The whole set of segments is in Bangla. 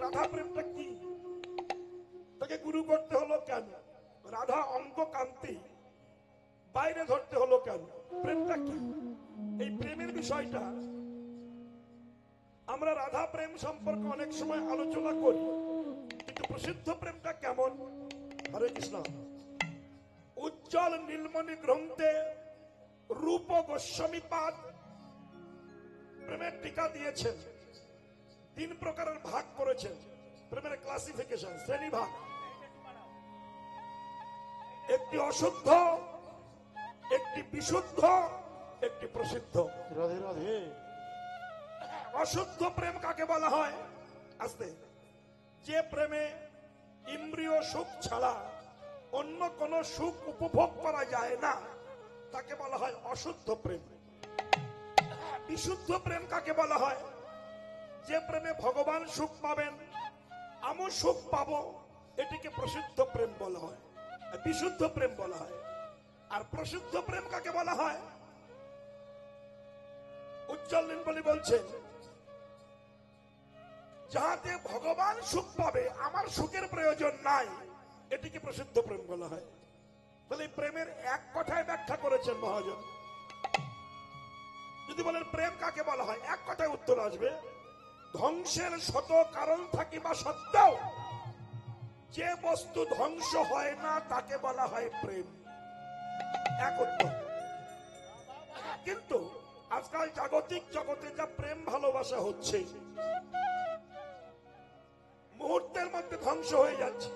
রাধা প্রেমটা কি, তাকে গুরু করতে হলো কেন, রাধা অঙ্গ কান্তি বাইরে ধরতে হলো কেন, প্রেমটা কি? এই প্রেমের বিষয়টা আমরা রাধা প্রেম সম্পর্কে অনেক সময় আলোচনা করি, কিন্তু প্রসিদ্ধ প্রেমটা কেমন? হরে কৃষ্ণ। উজ্জ্বল নীলমণি গ্রন্থে রূপ গোস্বামীপাদ প্রেমের টিকা দিয়েছেন, 3 প্রকারের ভাগ করেছেন প্রেমের ক্লাসিফিকেশন, শ্রেণীভাগ। একটি অশুদ্ধ, একটি বিশুদ্ধ, একটি প্রসিদ্ধ। রাধে রাধে। অশুদ্ধ প্রেম কাকে বলা হয়? আস্তে। যে প্রেমে ইন্দ্রিয় সুখ ছাড়া অন্য কোন সুখ উপভোগ করা যায় না, তাকে বলা হয় অশুদ্ধ প্রেম। বিশুদ্ধ প্রেম কাকে বলা হয়? যে প্রেমে ভগবান সুখ পাবেন, আমি সুখ পাবো, এটিকে প্রসিদ্ধ প্রেম বলা হয়, বিশুদ্ধ প্রেম বলা হয়। আর প্রসিদ্ধ প্রেম কাকে বলা হয়? উজ্জ্বল নীলমণি বলছেন, যাহাতে ভগবান সুখ পাবে, আমার সুখের প্রয়োজন নাই, এটিকে প্রসিদ্ধ প্রেম বলা হয়। তাহলে প্রেমের এক কথায় ব্যাখ্যা করেছেন মহাজন। যদি বলেন প্রেম কাকে বলা হয়, এক কথায় উত্তর আসবে, ধ্বংসের শত কারণ থাকিবা সত্ত্বেও যে বস্তু ধ্বংস হয় না তাকে বলা হয় প্রেম। এক উত্তর। কিন্তু আজকাল জাগতিক জগতে যা প্রেম ভালোবাসা হচ্ছে, মুহূর্তের মধ্যে ধ্বংস হয়ে যাচ্ছে।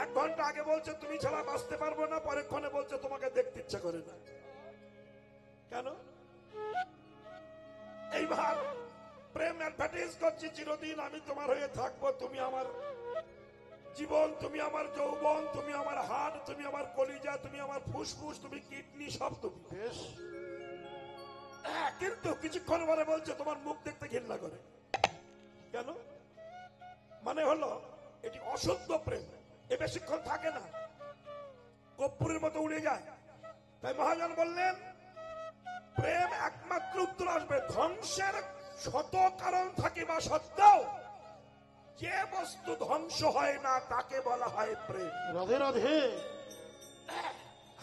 1 ঘন্টা আগে বলছে তুমি ছাড়া বাঁচতে পারবো না, পরেক্ষণে বলছে তোমাকে দেখতে ইচ্ছা করে না। কেন? এইবার প্রেম অ্যাডভার্টাইজ করছি, চিরদিন আমি তোমার হয়ে থাকবো, তুমি আমার জীবন, তুমি আমার যৌবন, তুমি আমার হাড়, তুমি আমার কলিজা, তুমি আমার ফুসফুস, তুমি কিডনি, সব তুমি। বেশ। কিন্তু কিছুক্ষণ পরে বলছে তোমার মুখ দেখতে ঘৃণা করে। কেন? মানে হলো এটি অশুদ্ধ প্রেম, এ বেশিক্ষণ থাকে না, কর্পূরের মতো উড়ে যায়। তাই মহাজন বললেন প্রেম একমাত্র উত্তর আসবে, ধ্বংসের শত কারণ থাকিবা সত্ত্বেও যে বস্তু ধ্বংস হয় না তাকে বলা হয় প্রেম। রাধে রাধে।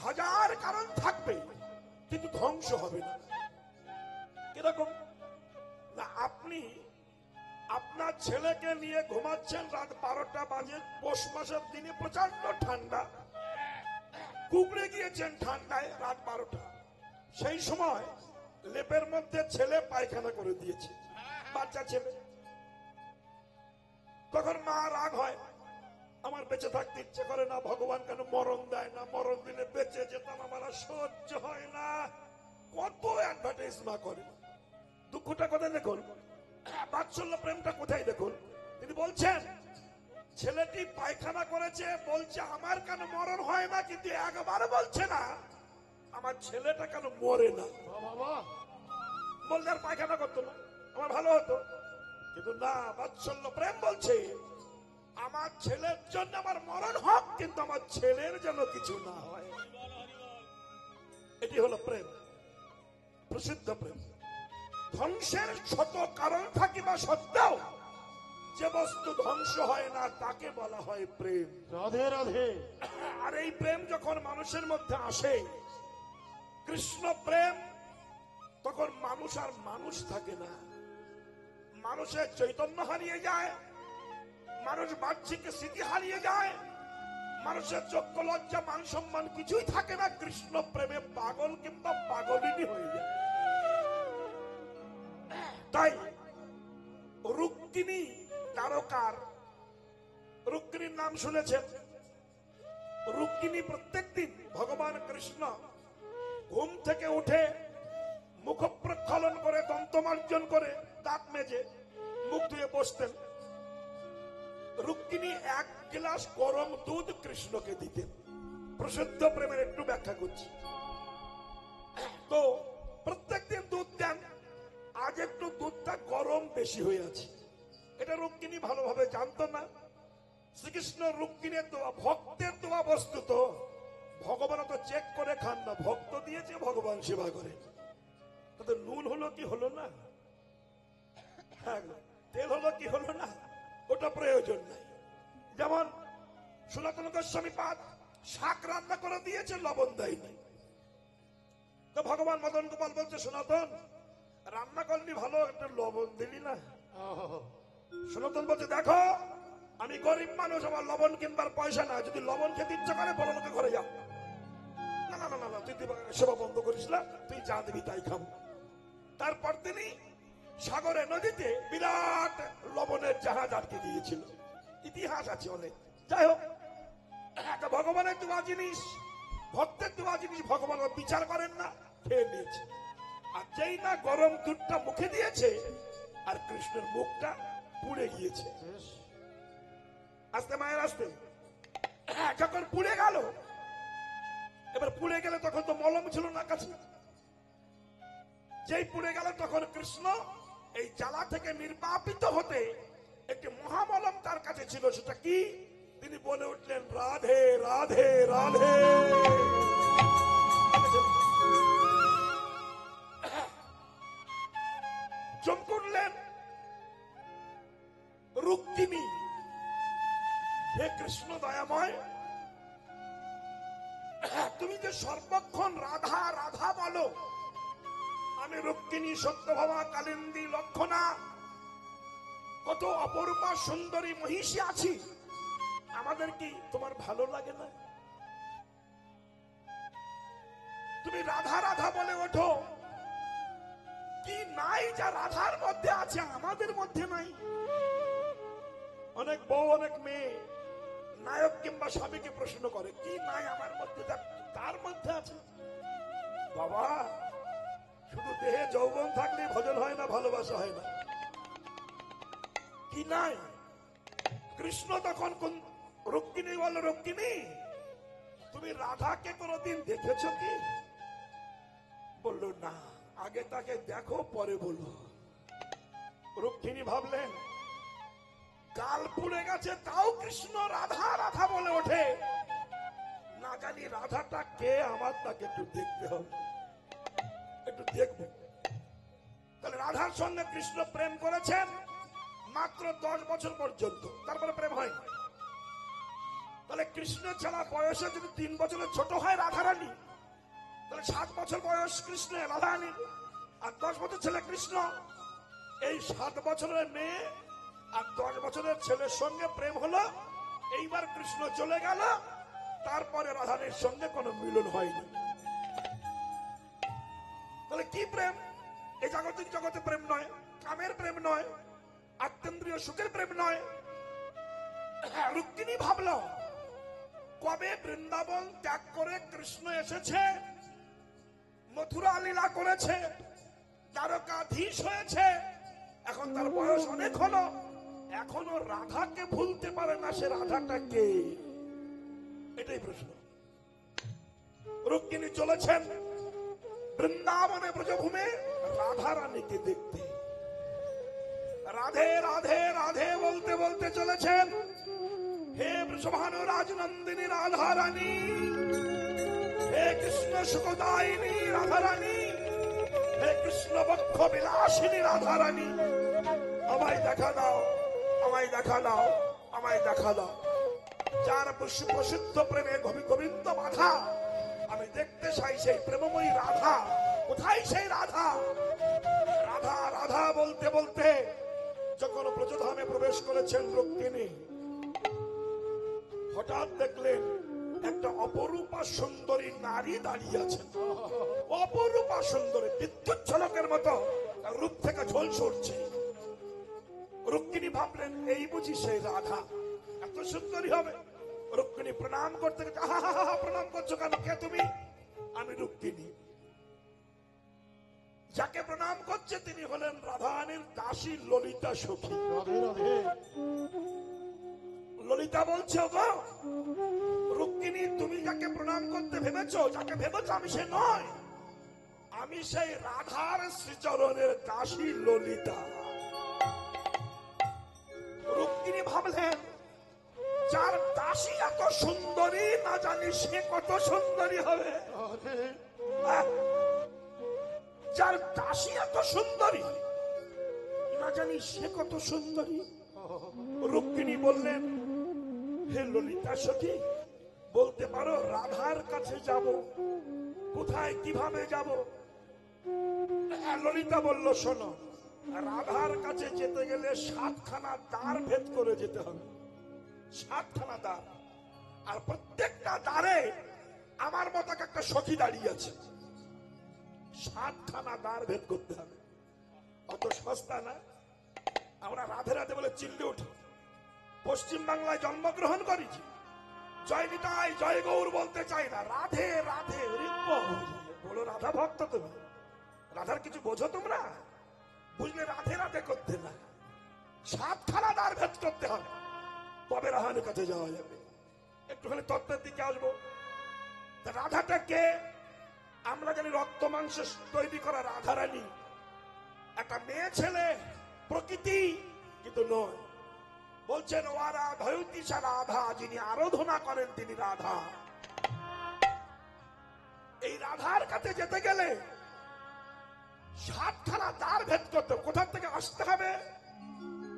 1000 কারণ থাকবে কিন্তু ধ্বংস হবে না। কিরকম না, আপনি আপনার ছেলেকে নিয়ে ঘুমাচ্ছেন, রাত 12টা বাজে, পৌষ মাসের দিনে প্রচন্ড ঠান্ডা, কুকড়ে গিয়েছেন ঠান্ডায়, রাত 12টা। সেই সময় লেপের মধ্যে ছেলে পায়খানা করে দিয়েছে, বাচ্চা ছেলে। তখন মা রাগ হয়, আমার বেঁচে থাকতে ইচ্ছে করে না, ভগবান কেন মরণ দেয় না, মরণ দিলে বেঁচে যেতাম, আমার আর সহ্য হয় না। কত অ্যাডভার্টাইজ মা করে। দুঃখটা কোথায় দেখুন, বাৎসল্য প্রেমটা কোথায় দেখুন। তিনি বলছেন ছেলেটি পায়খানা করেছে, বলছে আমার কেন মরণ হয় না, কিন্তু একবার বলছে না আমার ছেলেটা কেন মরে না। বাবা বললে আর পায়খানা করতো না, আমার ভালো হতো। কিন্তু না, বাৎসল্য প্রেম বলছে আমার ছেলের জন্য আমার মরণ হোক, কিন্তু আমার ছেলের যেন কিছু না হয়। এটি হলো প্রেম, প্রসিদ্ধ প্রেম। ধ্বংসের শত কারণ থাকিবা সত্ত্বেও যে বস্তু ধ্বংস হয় না তাকে বলা হয় প্রেম। রাধে রাধে। আর এই প্রেম যখন মানুষের মধ্যে আসে, কৃষ্ণ প্রেম, তখন মানুষ আর মানুষ থাকে না, মানুষের চৈতন্য হারিয়ে যায়, মানুষ বাহ্যিক স্মৃতি হারিয়ে যায়, মানুষের যোগ্য লজ্জা মান সম্মান কিছুই থাকে না, কৃষ্ণ প্রেমে পাগল কিংবা পাগলিনী হয়ে যায়। তাই রুক্মিণী তারকার, রুক্মিণীর নাম শুনেছেন? রুক্মিণী প্রত্যেকদিন ভগবান কৃষ্ণ ঘুম থেকে উঠে মুখ প্রক্ষালন করে, দন্তমার্জন করে, দাঁত মেজে মুখ ধুয়ে বসতেন। রুক্মিণী 1 গ্লাস গরম দুধ কৃষ্ণকে দিতেন। প্রসিদ্ধ প্রেমের একটু ব্যাখ্যা করছি। তো প্রত্যেকদিন দুধ দেন, আজ একটু দুধটা গরম বেশি হয়ে আছে, এটা রুক্মিণী ভালোভাবে জানতো না। শ্রীকৃষ্ণ রুক্মিণীর দোয়া, ভক্তের দোয়া বস্তু, তো ভগবান তো চেক করে খান না, ভক্ত দিয়েছে ভগবান সেবা করে। তাদের নুন হলো কি হলো না, তেল হলো কি হলো না, ওটা প্রয়োজন নাই। যেমন সনাতন গোস্বামী পাদ শাক রান্না করে দিয়েছে, লবণ দেয়নি। তো ভগবান মদন গোপাল বলছে, সনাতন রান্না করলি ভালো, একটু লবণ দিলি না। সনাতন বলছে, দেখো আমি গরিব মানুষ, আমার লবণ কিনবার পয়সা না, যদি লবণ খেতে ইচ্ছা করে বড় লোকে ঘরে যাও। না না না না, তুই সেবা বন্ধ করিস না, তুই যা দিবি তাই খাবো। তারপর তিনি সাগরে নদীতে বিরাট লবণের জাহাজ আটকে দিয়েছিল, ইতিহাস আছে অনেক। যাই হোক, একটা ভগবানের দেওয়া জিনিস, ভক্তের দেওয়া জিনিস ভগবান বিচার করেন না, খেয়ে নিয়েছে। আর যেই না গরম দুধটা মুখে দিয়েছে, আর কৃষ্ণের মুখটা পুড়ে গিয়েছে। আস্তে মায়ের আস্তে যখন পুড়ে গেল, এবার পুড়ে গেলে তখন তো মলম ছিল না কাছে। যেই পুড়ে গেল তখন কৃষ্ণ এই জ্বালা থেকে নির্বাপিত হতে একটি মহামলম তার কাছে ছিল। সেটা কি? তিনি বলে উঠলেন, রাধে রাধে রাধে। চমকুলেন রুক্মিণী, হে কৃষ্ণ দয়াময়, তুমি যে সর্বক্ষণ রাধা রাধা বলো, আমি রুক্মিণী, সত্যভামা, কালিন্দী, লক্ষণা, কত অপরূপা সুন্দরী মহিষী আছি, আমাদের কি তোমার ভালো লাগে না? তুমি রাধা রাধা বলে ওঠো, কি নাই যা রাধার মধ্যে আছে আমাদের মধ্যে নাই? অনেক বউ অনেক মেয়ে নায়ক কিংবা স্বামীকে প্রশ্ন করে, কি নাই আমার মধ্যে তার মধ্যে আছে? বাবা, শুধু দেহে যৌবন থাকলে ভজন হয় না, ভালোবাসা হয় না। কি নাই? কৃষ্ণ তখন রুক্মিণী বলল, রুক্মিণী তুমি রাধাকে কোনদিন দেখেছো কি? বলল না। আগে তাকে দেখো, পরে বলো। রুক্মিণী ভাবলেন, কাল পুড়ে গেছে, তাও কৃষ্ণ রাধা রাধা বলে ওঠে, না জানি রাধাটা কে, আমার তাকে একটু দেখতে হবে, একটু দেখবো। তাহলে রাধার সঙ্গে কৃষ্ণ প্রেম করেছেন মাত্র 10 বছর পর্যন্ত, তারপরে প্রেম হয়। তাহলে কৃষ্ণ ছাড়া বয়সে যদি 3 বছরের ছোট হয় রাধারানী, তাহলে 7 বছর বয়স কৃষ্ণ রাধারানী, আর 10 বছর ছেলে কৃষ্ণ। এই 7 বছরের মেয়ে আর 10 বছরের ছেলের সঙ্গে প্রেম হলো। এইবার কৃষ্ণ চলে গেল, তারপরে রাধারানীর সঙ্গে কোনো মিলন হয়নি। তাহলে কি প্রেম? এই জাগতিক জগতে প্রেম নয়, কামের প্রেম নয়, আত্মেন্দ্রিয় সুখের প্রেম নয়। রুক্মিণী ভাবল, কবে বৃন্দাবন ত্যাগ করে কৃষ্ণ এসেছে, মথুরা লীলা করেছে, দ্বারকাধীশ হয়েছে, এখন তার বয়স অনেক হলো, এখনো রাধাকে ভুলতে পারে না। সে রাধাটা কে? এটাই প্রশ্ন। রুক্মিণী চলেছেন বৃন্দাবনে ব্রজভূমে রাধা রানীকে দেখতে। রাধে রাধে রাধে বলতে বলতে চলেছেন, হে বৃষভানু রাজনন্দিনী রাধা রানী, হে কৃষ্ণ সুখদায়িনী রাধা রানী, হে কৃষ্ণ বক্ষ বিলাসিনী রাধা রানী, আমায় দেখা দাও, আমায় দেখা দাও, আমায় দেখা দাও। যার প্রসিদ্ধ প্রেমে গোবিন্দ বাধা, আমি দেখতে চাই সেই প্রেমময়ী রাধা। কোথায় সেই রাধা? রাধা রাধা বলতে বলতে যখন ব্রজধামে প্রবেশ করেছেন রুক্মিণী, হঠাৎ দেখলেন একটা অপরূপা সুন্দরী নারী দাঁড়িয়ে আছেন। অপরূপা সুন্দরী, বিদ্যুৎ ঝলকের মতো রূপ থেকে ঝোল সরছে। রুক্মিণী ভাবলেন, এই বুঝি সেই রাধা, এত সুন্দরী হবে। রুক্মিণী প্রণাম করতে গেছে, প্রণাম করছো কেন? কে তুমি? আমি রুক্মিণী। যাকে প্রণাম করছে তিনি হলেন রাধারানীর দাসী ললিতা সখী। রাধে রাধে। ললিতা বলছে, গো রুক্মিণী, তুমি যাকে প্রণাম করতে ভেবেছো, যাকে ভেবেছো আমি সে নয়, আমি সেই রাধার শ্রীচরণের দাসী ললিতা। রুক্মিণী ভাবলেন, যার দাসী এত সুন্দরী, না জানি সে কত সুন্দরী হবে। যার দাসী এত সুন্দরী, না জানি সে কত সুন্দরী। রুক্মিণী বললেন, হে ললিতা সখী, বলতে পারো রাধার কাছে যাব, কোথায় কিভাবে যাব? ললিতা বলল, শোনো, রাধার কাছে যেতে গেলে 7খানা দ্বার ভেদ করে যেতে হবে। 7খানা দ্বার, আর প্রত্যেকটা দ্বারে আমার মতো একটা সখী দাঁড়িয়ে আছে। 7খানা দ্বার ভেদ করতে হবে। অত সস্তা না। আমরা রাধে রাধে বলে চিল্লে উঠি। পশ্চিম বাংলায় জন্মগ্রহণ করেছি, জয় নিতাই জয় গৌর বলতে চাই না, রাধে রাধে। বলো রাধা ভক্ত তুমি, রাধার কিছু বোঝো তোমরা? বুঝলে রাধে রাধে করতে না, 7খানা দ্বার ভেদ করতে হবে, তবে রাধার কাছে যাওয়া যাবে। একটুখানি তত্ত্বের দিকে আসবো। রাধাটা কে? আমরা জানি রক্ত মাংস তৈরি করা রাধারানী, একটা মেয়ে ছেলে প্রকৃতি, কিন্তু নয়। বলছেন ওয়ারা ধয়ুতিসা রাধা, যিনি আরাধনা করেন তিনি রাধা। এই রাধার কাছে যেতে গেলে 7খানা দ্বার ভেদ করতে, কোথা থেকে আসতে হবে?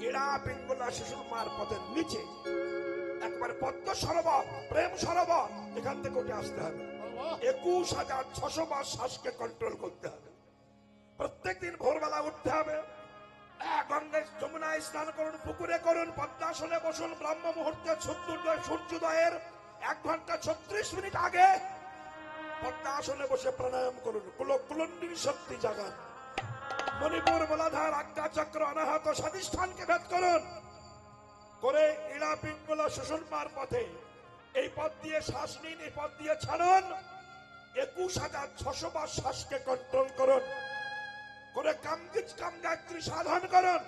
এরা পিঙ্গলা শিশুর মার পথের নিচে একবার পদ্ম সরোবর, প্রেম সরোবর, এখান থেকে উঠে আসতে হবে। 21,600 বার শ্বাসকে কন্ট্রোল করতে হবে। প্রত্যেকদিন ভোরবেলা উঠতে হবে। গঙ্গায় যমুনায় স্নান করুন, পুকুরে করুন, পদ্মাসনে বসুন, ব্রহ্ম মুহূর্তে সূর্যোদয়ের 1 ঘন্টা 36 মিনিট আগে পদ্মাসনে বসে প্রাণায়াম করুন, কুলকুলন্ডিনী শক্তি জাগান। মণিপুর, মূলাধার, আজ্ঞা চক্র, অনাহত স্বাধিষ্ঠানকে ভেদ করুন, করে ইড়া পিঙ্গলা সুষুম্নার পথে এই পথ দিয়ে শ্বাস নিন, এই পথ দিয়ে ছাড়ুন। 21,600 বার শ্বাসকে কন্ট্রোল করুন, করে কামগীত কামগায়ত্রী সাধন করুন,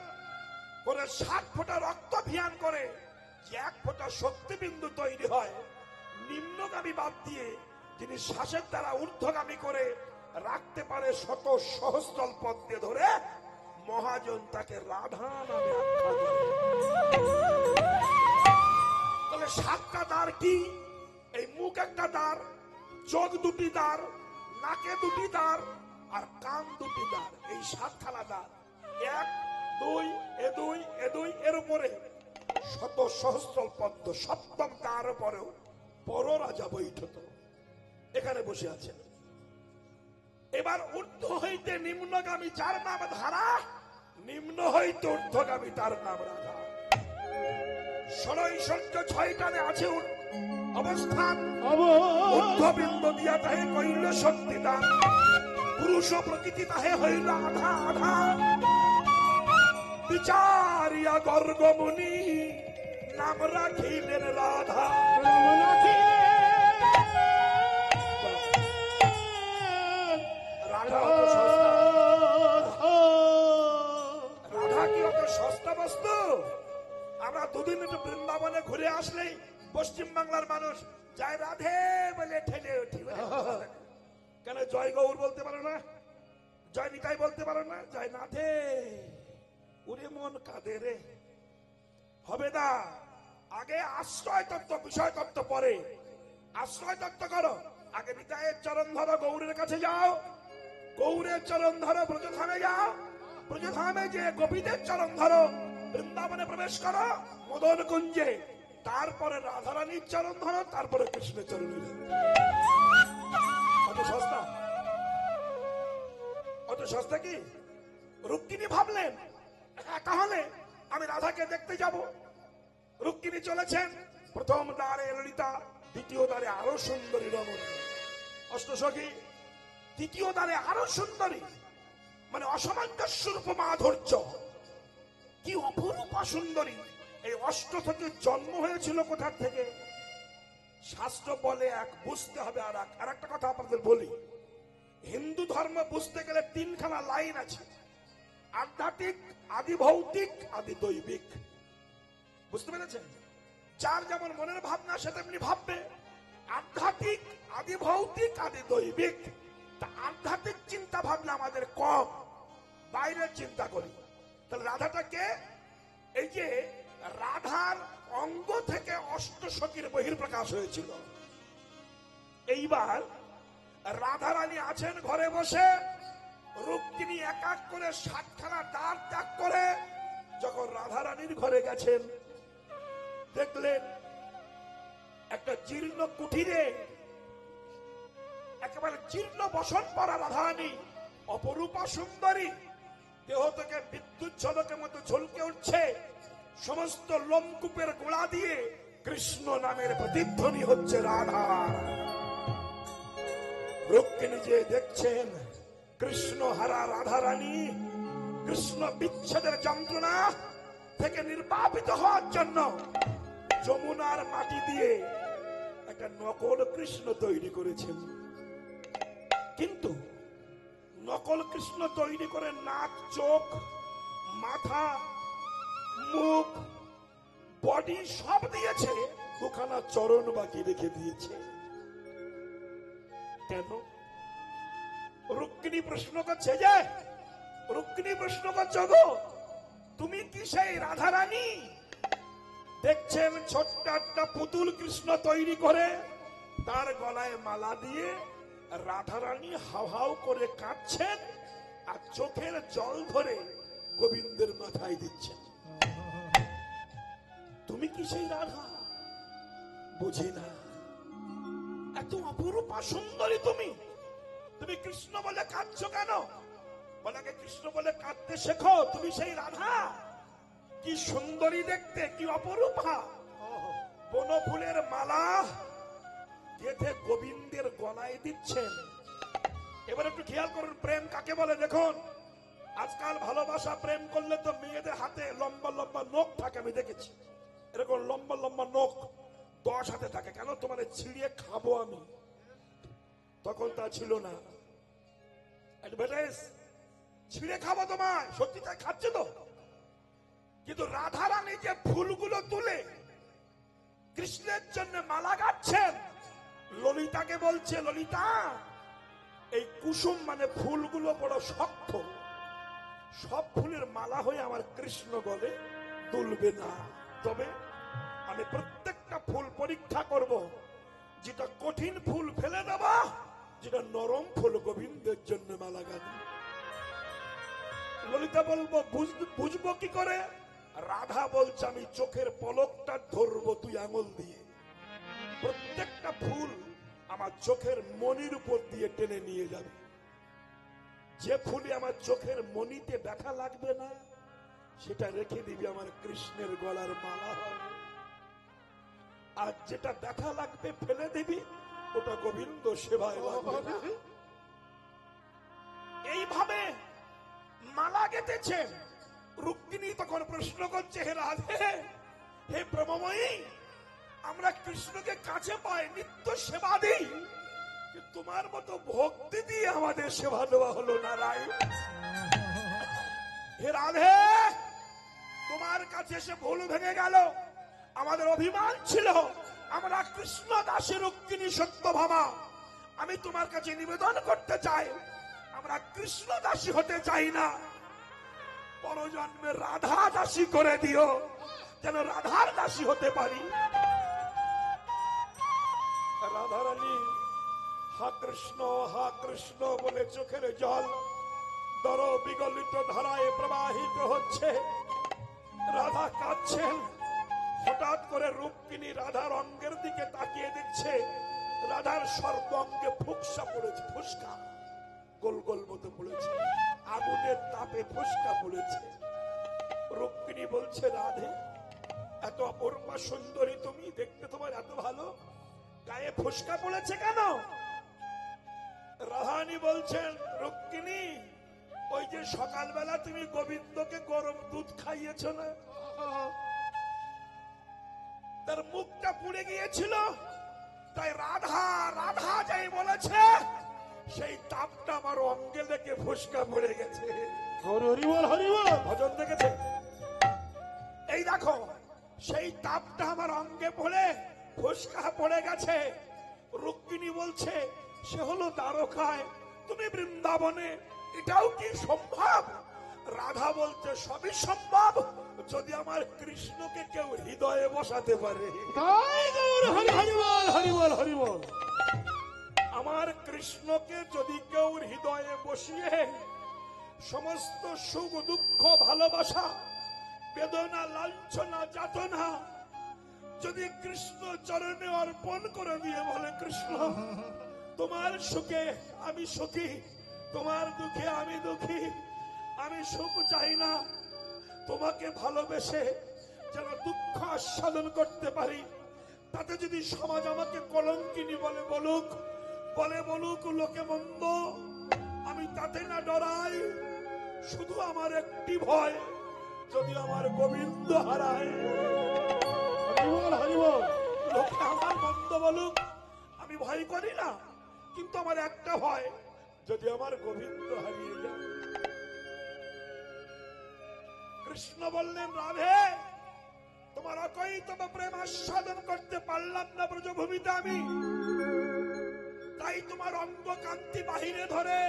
করে 7 ফোঁটা রক্ত ভিয়ান করে যে 1 ফোঁটা শক্তিবিন্দু তৈরি হয়, নিম্নগামী বাদ দিয়ে যিনি শ্বাসের দ্বারা ঊর্ধ্বগামী করে রাখতে পারে শত সহস্রল পথ দিয়ে ধরে, মহাজন তাকে রাধা নামে আখ্যা করে। তাহলে 7টা দ্বার কি? এই মুখ একটা দ্বার, চোখ 2টি দ্বার, নাকে 2টি দ্বার, আর কান 2টি দ্বার। এই 7খানা দ্বার, 1, 2, এ 2, এ 2, এর উপরে শত সহস্রল পদ্ম। 7ম দ্বার পরেও বড় রাজা বৈঠত এখানে বসে আছেন। এবার ঊর্ধ্ব হইতে নিম্নগামী যার নাম ধারা, নিম্ন হইতে ঊর্ধ্বগামী তার নাম রাধা। 16 6টানে আছে অবস্থান। ঊর্ধ্ববিন্দ দিয়া তাহে কইল শক্তি দান, পুরুষ প্রকৃতি তাহে হইল আধা আধা। বিচারিয়া গর্গ মুনি নাম রাখিলেন রাধা। রাধা কি অত সস্তা বস্তু? আমরা 2 দিন একটু বৃন্দাবনে ঘুরে আসলেই পশ্চিম বাংলার মানুষ যায় রাধে বলে ঠেলে উঠি। কেন জয় গৌর বলতে পারো না? জয় নিতাই বলতে পারো না? জয় নাথে উরে মন কাঁদে রে। হবে না। আগে আশ্রয় তত্ত্ব, বিষয় তত্ত্ব পরে। আশ্রয় তত্ত্ব করো, আগে নিতাইয়ের চরণ ধরো, গৌরের কাছে যাও, গৌরের চরণ ধরো, ব্রজধামে যাও, ব্রজধামে যে গোপীদের চরণ ধরো, বৃন্দাবনে প্রবেশ করো, মদন কুঞ্জে, তারপরে রাধারানীর চরণ ধরো, তারপরে কৃষ্ণের চরণে যাও। অত সস্তা? অত সস্তা কি? রুক্মিণী ভাবলেন তাহলে আমি রাধাকে দেখতে যাব। রুক্মিণী চলেছেন, প্রথম দ্বারে ললিতা, দ্বিতীয় দ্বারে আরো সুন্দরী রমণী অষ্টসখী, তৃতীয় দ্বারে আরো সুন্দরী, মানে অসামঞ্জস্যরূপ মাধুর্য। কি অপরূপা সুন্দরী! এই অষ্টসখীর জন্ম হয়েছিল কোথা থেকে? শাস্ত্র বলে এক, বুঝতে হবে আর এক। আর একটা কথা আপনাদের বলি, হিন্দু ধর্ম বুঝতে গেলে 3খানা লাইন আছে: আধ্যাত্মিক, আদি ভৌতিক, আদি দৈবিক। বুঝতে পেরেছেন? যার যেমন মনের ভাবনা সে তেমনি ভাববে। আধ্যাত্মিক, আদি ভৌতিক, আদি দৈবিক। তা আধ্যাত্মিক চিন্তা ভাবনা আমাদের কম, বাইরের চিন্তা করি। তাহলে রাধাটাকে, এই যে রাধার অঙ্গ থেকে অষ্টসখীর বহির্প্রকাশ হয়েছিল। এইবার রাধারানী আছেন ঘরে বসে, রুক্মিণী এক এক করে 7খানা দ্বার ত্যাগ করে যখন রাধারানীর ঘরে গেছেন, দেখলেন একটা জীর্ণ কুঠিরে একেবারে জীর্ণ বসন পরা রাধারানী অপরূপা সুন্দরী, দেহ থেকে বিদ্যুৎ ঝলকের মতো ঝলকে উঠছে, সমস্ত লোমকূপের গোড়া দিয়ে কৃষ্ণ নামের প্রতিধ্বনি হচ্ছে রাধা। রুক্মিণী যে দেখছেন কৃষ্ণ হারা রাধারানী কৃষ্ণ বিচ্ছেদের যন্ত্রণা থেকে নির্বাপিত হওয়ার জন্য যমুনার মাটি দিয়ে একটা নকল কৃষ্ণ তৈরি করেছেন। কিন্তু নকল কৃষ্ণ তৈরি করে নাক, চোখ, মাথা, মুখ, বডি সব দিয়েছে, দুখানা চরণ বাকি রেখে দিয়েছে। কেন? রুক্মিণী প্রশ্ন করছে, যে রুক্মিণী প্রশ্ন করছো গো, তুমি কি সেই রাধারানী? দেখছেন ছোট্ট একটা পুতুল কৃষ্ণ তৈরি করে তার গলায় মালা দিয়ে রাধারানী হাউ হাউ করে কাঁদছেন আর চোখের জল ধরে গোবিন্দের মাথায় দিচ্ছেন। তুমি কি সেই রাধা? বুঝি না, এত অপরূপা সুন্দরী তুমি, তুমি কৃষ্ণ বলে কাঁদছো কেন? বলে কৃষ্ণ বলে কাঁদতে শেখো, তুমি সেই রাধা। কি সুন্দরী দেখতে, কি অপরূপা। বনফুলের মালা গেঁথে গোবিন্দের গলায় দিচ্ছেন। এবার একটু খেয়াল করুন, প্রেম কাকে বলে দেখুন। আজকাল ভালোবাসা প্রেম করলে তো মেয়েদের হাতে লম্বা লম্বা নখ থাকে, আমি দেখেছি এরকম লম্বা লম্বা নখ 10 হাতে থাকে। কেন? তোমার ছিঁড়িয়ে খাবো আমি। তখন তা ছিল না, অ্যাডভার্টাইজ, ছিঁড়ে খাবো তোমায়, সত্যি তাই খাচ্ছে তো। কিন্তু রাধারানী যে ফুলগুলো তুলে কৃষ্ণের জন্য মালা গাচ্ছেন, ললিতাকে বলছে, ললিতা এই কুসুম মানে ফুলগুলো বড় শক্ত, সব ফুলের মালা হয়ে আমার কৃষ্ণ গলে তুলবে না। তবে আমি প্রত্যেকটা ফুল পরীক্ষা করব, যেটা কঠিন ফুল ফেলে দেব, যেটা নরম ফুল গোবিন্দের জন্য মালা গাঁথব। ললিতা বলবো বুঝবো কি করে? রাধা বলছে আমি চোখের পলকটা ধরবো তুই আঙুল দিয়ে, প্রত্যেকটা ফুল আমার চোখের মনির উপর দিয়ে টেনে নিয়ে যাবে। যে ফুলে আমার চোখের মনিতে ব্যথা লাগবে না সেটা রেখে দিবি আমার কৃষ্ণের গলার মালা হবে, আর যেটা ব্যথা লাগবে ফেলে দিবি, ওটা গোবিন্দ সেবায় লাগবে। এইভাবে মালা গেঁথেছেন। রুক্মিণী তখন প্রশ্ন করছে, হে রাধে, হে ব্রহ্মময়ী, আমরা কৃষ্ণকে কাছে পাই, নিত্য সেবা দিই, তোমার মতো ভক্তি দিয়ে আমাদের সেবা দেওয়া হলো না রায়। হে রাধে, তোমার কাছে এসে ভুল ভেঙে গেল, আমাদের অভিমান ছিল, আমরা কৃষ্ণ দাসী রুক্মিণী সত্যভামা, আমি তোমার কাছে নিবেদন করতে চাই, আমরা কৃষ্ণ দাসী হতে চাই না, পরজন্মে রাধা দাসী করে দিও, যেন রাধার দাসী হতে পারি। রাধারানী হা কৃষ্ণ বলে চোখের জল দর বিগলিত ধারায় প্রবাহিত হচ্ছে। রাধা কাঁদছেন। হঠাৎ করে রুক্মিণী রাধার অঙ্গের দিকে তাকিয়ে দেখছে, রাধার সর্বাঙ্গে ফুসকা পড়েছে, ফুসকা গোল গোল মতো পড়েছে, আগুনের তাপে ফুসকা পড়েছে। রুক্মিণী বলছে, রাধে এত অপূর্বা সুন্দরী তুমি, দেখতে তোমার এত ভালো, গায়ে ফুসকা পড়েছে কেন? রাধারানী বলছেন, রুক্মিণী ওই যে সকালবেলা তুমি গোবিন্দকে গরম দুধ খাইয়েছ না, তার মুখটা পুড়ে গিয়েছিল, তাই রাধা রাধা যাই বলেছে, সেই তাপটা আমার অঙ্গে লেগে ফুসকা পড়ে গেছে। ভজন দেখেছে? এই দেখো, সেই তাপটা আমার অঙ্গে পড়ে ফুসকা পড়ে গেছে। রুক্মিণী বলছে, সে হলো দ্বারকায়, তুমি বৃন্দাবনে, এটাও কি সম্ভব? রাধা বলছে, সবই সম্ভব যদি আমার কৃষ্ণকে কেউ হৃদয়ে বসাতে পারে। আমার কৃষ্ণকে যদি কেউ হৃদয়ে বসিয়ে সমস্ত সুখ দুঃখ ভালোবাসা বেদনা লাঞ্ছনা যাতনা যদি কৃষ্ণ চরণে অর্পণ করে দিয়ে বলে, কৃষ্ণ তোমার সুখে আমি সুখী, তোমার দুঃখে আমি দুঃখী, আমি সুখ চাই না, তোমাকে ভালোবেসে যেন দুঃখ আস্বাদন করতে পারি। তাতে যদি সমাজ আমাকে কলঙ্কিনী বলে বলুক, লোকে মন্দ, আমি তাতে না ডরাই। শুধু আমার একটি ভয়, যদি আমার গোবিন্দ হারায়। হরিবল হরিবল। লোকে আমার মন্দ বলুক, আমি ভয় করি না, কিন্তু আমার একটা ভয়, যদি আমার গোবিন্দ হারিয়ে যায়। কৃষ্ণ বললেন, রাধে তোমার অকৈতব প্রেম আস্বাদন করতে পারলাম না ব্রজভূমিতে আমি, তাই তোমার অঙ্গ কান্তি বাহিরে ধরে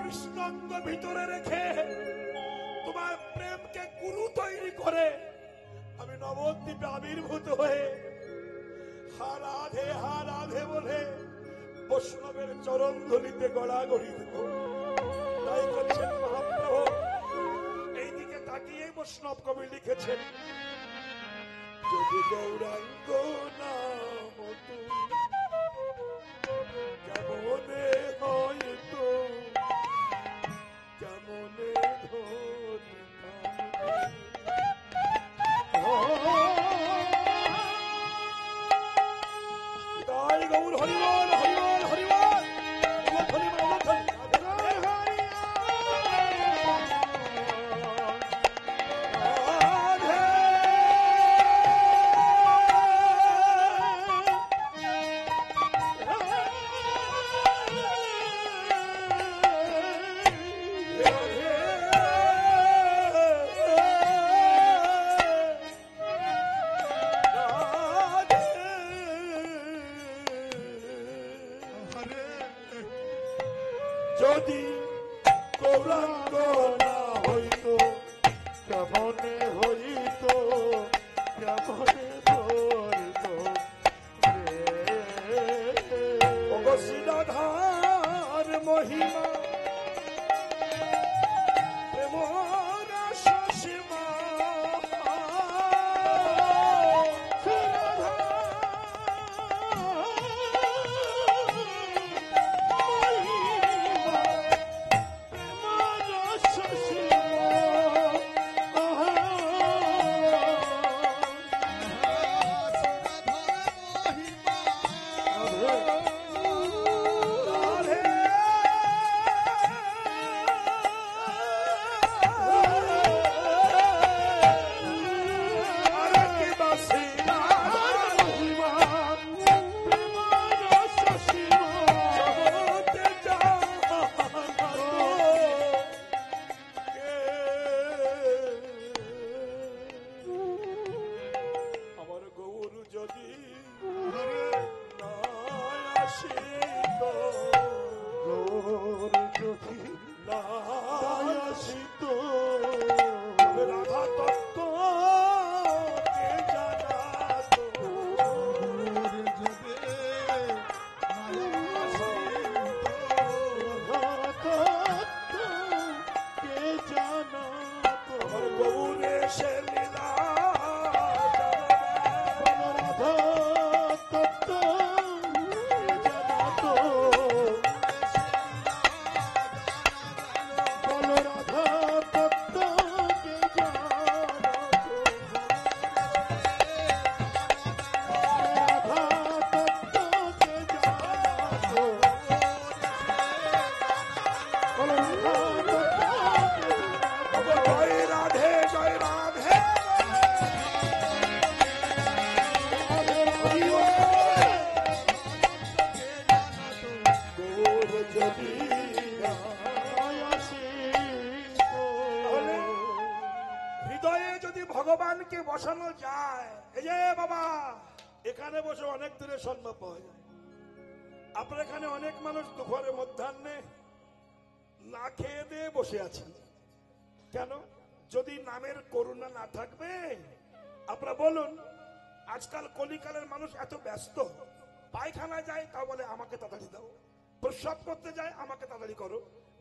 কৃষ্ণ অঙ্গ ভিতরে রেখে তোমার প্রেমকে গুরু তৈরি করে আমি নবদ্বীপে আবির্ভূত হয়ে হা রাধে বলে বৈষ্ণবের চরণ ধরিতে গড়াগড়ি দেব। তাই করছেন মহাপ্রভু। এইদিকে তাকিয়ে বৈষ্ণব কবি লিখেছেন, যদি গৌরাঙ্গ নাম তুমি কেমনে হয়তো, কেমনে তাই গৌর হরিবল হরিবল হরিবল যদি গৌরাঙ্গ না হইতো, কেমনে হইতো, কেমনে ধরিত অবশ্রীধার মহিমা প্রেমর সীমা ভগবানকে বসানো যায়। এই যে বাবা এখানে বসে অনেক দূরে সম্ভব পাওয়া যায়। আপনার এখানে অনেক মানুষ দুপুরে মধ্যাহ্নে না খেয়ে দিয়ে বসে আছেন কেন? যদি নামের করুণা না থাকবে, আপনারা বলুন, আজকাল কলিকালের মানুষ এত ব্যস্ত, পায়খানায় যায় তা বলে আমাকে তাড়াতাড়ি দাও, প্রস্রাব করতে যায় আমাকে তাড়াতাড়ি করো,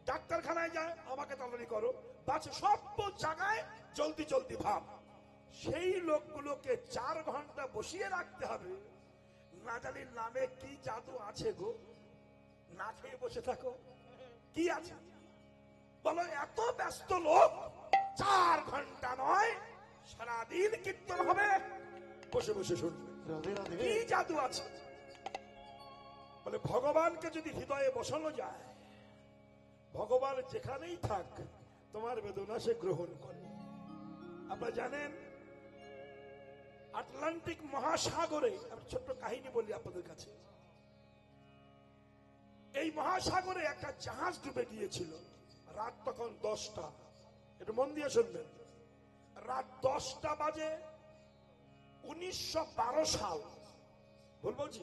ডাক্তারখানায় যায় আমাকে তাড়াতাড়ি করো, বাস সব জায়গায় জলদি জলদি ভাব। সেই লোকগুলোকে 4 ঘন্টা বসিয়ে রাখতে হবে। না জানি নামে কি জাদু আছে গো, না খেয়ে বসে থাকো, কি আছে বলো? এত ব্যস্ত লোক 4 ঘন্টা নয়, সারাদিন কীর্তন হবে, বসে বসে শুনবে। রাধে রাধে। কি জাদু আছে? বলে ভগবানকে যদি হৃদয়ে বসানো যায়, ভগবান যেখানেই থাক তোমার বেদনা সে গ্রহণ করে। আপনারা জানেন আটলান্টিক মহাসাগরে, আমি ছোট্ট কাহিনী বলি আপনাদের কাছে। এই মহাসাগরে একটা জাহাজ ডুবে গিয়েছিল। রাত তখন 10টা, একটু মন দিয়ে শুনবেন। রাত 10টা বাজে, 1912 সাল। ভুল বলছি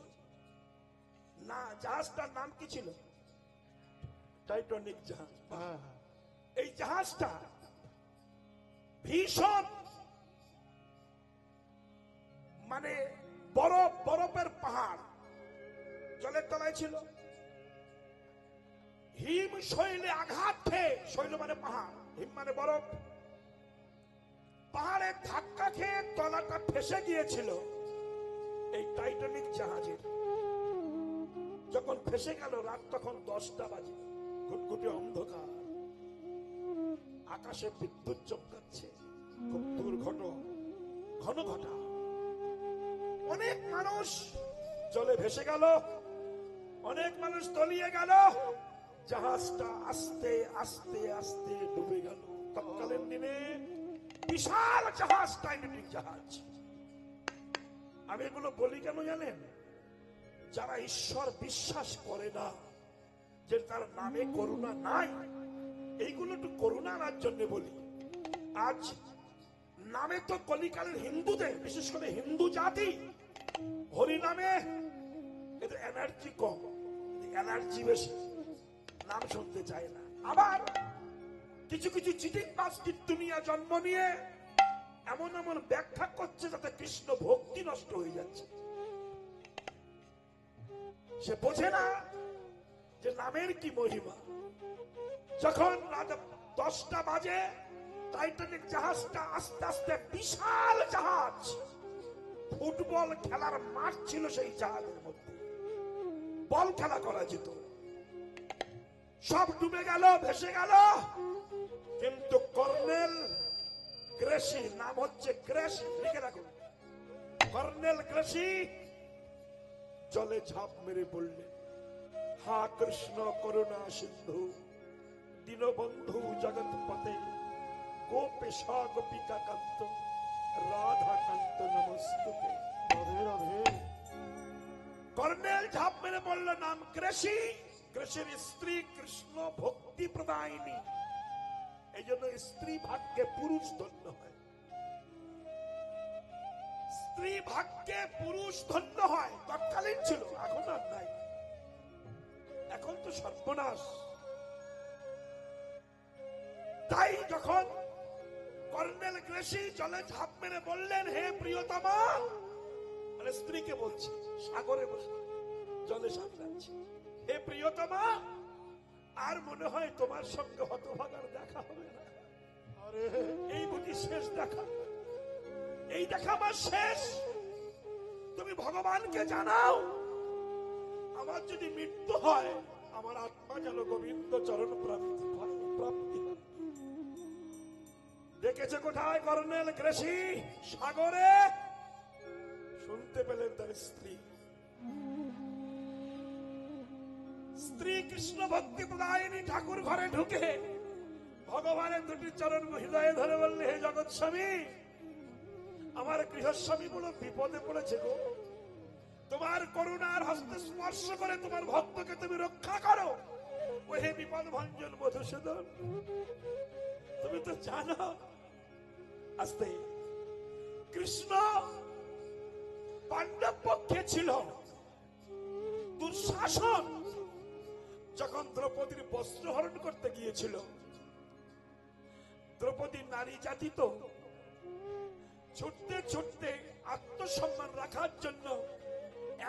না? জাহাজটার নাম কি ছিল? টাইটানিক জাহাজ। হ্যাঁ, এই জাহাজটা ভীষণ মানে বরফের পাহাড় জলের তলায় ছিল। হিম শৈলে আঘাত খেয়ে, শৈল মানে পাহাড়, হিম মানে বরফ, পাহাড়ের ধাক্কা খেয়ে তলাটা ফেসে গিয়েছিল এই টাইটানিক জাহাজের। যখন ফেসে গেল, রাত তখন 10টা বাজে, ঘুটঘুটে অন্ধকার, আকাশে বিদ্যুৎ চমকাচ্ছে, খুব দুর্ঘট ঘন ঘটা। অনেক মানুষ জলে ভেসে গেল, অনেক মানুষ তলিয়ে গেল, জাহাজটা আস্তে আস্তে আস্তে ডুবে গেল। তৎকালীন দিনে বিশাল জাহাজ, টাইটানিক জাহাজ। আমি এগুলো বলি কেন জানেন? যারা ঈশ্বর বিশ্বাস করে না, যে তার নামে করুণা নাই, এইগুলো একটু করুণা আনার জন্য বলি। আজ নামে তো কলিকালের হিন্দুদের, বিশেষ করে হিন্দু জাতি, হরি নামে এদের এনার্জি কম, এনার্জি বেশি, নাম শুনতে চায় না। আবার কিছু কিছু চিটিং বাস কীর্তনিয়া জন্ম নিয়ে এমন এমন ব্যাখ্যা করছে যাতে কৃষ্ণ ভক্তি নষ্ট হয়ে যাচ্ছে। সে বোঝে না যে নামের কি মহিমা। যখন রাত 10টা বাজে, টাইটানিক জাহাজটা আস্তে আস্তে, বিশাল জাহাজ, ফুটবল খেলার মাঠ ছিল সেই জাহাজের মধ্যে, বল খেলা করা যেত, সব ডুবে গেল, ভেসে গেল। কিন্তু কর্নেল গ্রেসি, নাম হচ্ছে গ্রেসি, লিখে রাখুন, কর্নেল গ্রেসি জলে ঝাঁপ মেরে পড়লেন। হা কৃষ্ণ করুণা সিন্ধু দীনবন্ধু জগৎপতে গোপেশা গোপিকা কান্ত রাধা কান্ত নমস্তুতে। রাধে রাধে। কর্নেল ঝাঁপ মেরে পড়ল, নাম গ্রেসি। গ্রেসির স্ত্রী কৃষ্ণ ভক্তি প্রদায়িনী, এই জন্য স্ত্রী ভাগ্যে পুরুষ ধন্য হয়। স্ত্রী ভাগ্যে পুরুষ ধন্য হয়, তৎকালীন ছিল, এখন আর নাই, এখন তো সর্বনাশ। তাই যখন কর্নেল গ্রেসি জলে ঝাঁপ মেরে বললেন, হে প্রিয়তমা, মানে স্ত্রীকে বলছি, সাগরে বসে জলে সাঁতরাচ্ছি, হে প্রিয়তমা, আর মনে হয় তোমার সঙ্গে হতভাগার দেখা হবে না। আরে এই বুঝি শেষ দেখা, এই দেখা আমার শেষ। তুমি ভগবানকে জানাও, আমার যদি মৃত্যু হয়, আমার আত্মা যেন গোবিন্দ চরণ প্রাপ্তি হয়। দেখেছে কোথায় কর্নেল গ্রেসি? সাগরে। শুনতে পেলেন তার স্ত্রী, স্ত্রী কৃষ্ণ ভক্তি প্রদায়িনী ঠাকুর ঘরে ঢুকে ভগবানের দুটি চরণ হৃদয়ে ধরে বললে, হে জগৎ স্বামী, আমার গৃহস্বামী বড় বিপদে পড়েছে গো, তোমার করুণার হস্তে স্পর্শ করে তোমার ভক্তকে তুমি রক্ষা করো। ও হে বিপদ ভঞ্জন মধুসূদন, তুমি তো জানো, আস্তে, কৃষ্ণ পাণ্ডব পক্ষে ছিল। দুঃশাসন যখন দ্রৌপদীর বস্ত্র হরণ করতে গিয়েছিল, দ্রৌপদী নারী জাতি তো ছুটতে ছুটতে আত্মসম্মান রাখার জন্য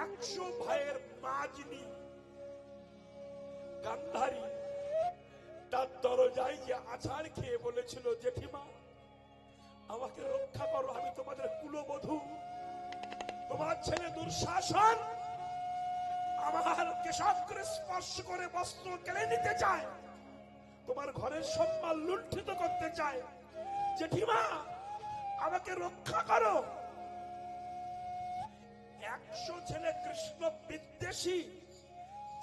100 ভাইয়ের মাজনি গান্ধারী তার দরজায় যে আছাড় খেয়ে বলেছিল, জেঠিমা আমাকে রক্ষা করো, আমি তো ছেলে দুঃশাসন আমার কেশাগ্রে স্পর্শ করে বস্ত্র কেড়ে নিতে চায়, তোমার ঘরের সম্মান লুণ্ঠিত করতে চায়। জেঠিমা আমাকে রক্ষা করো। 100 ছেলে কৃষ্ণ বিদ্বেষী,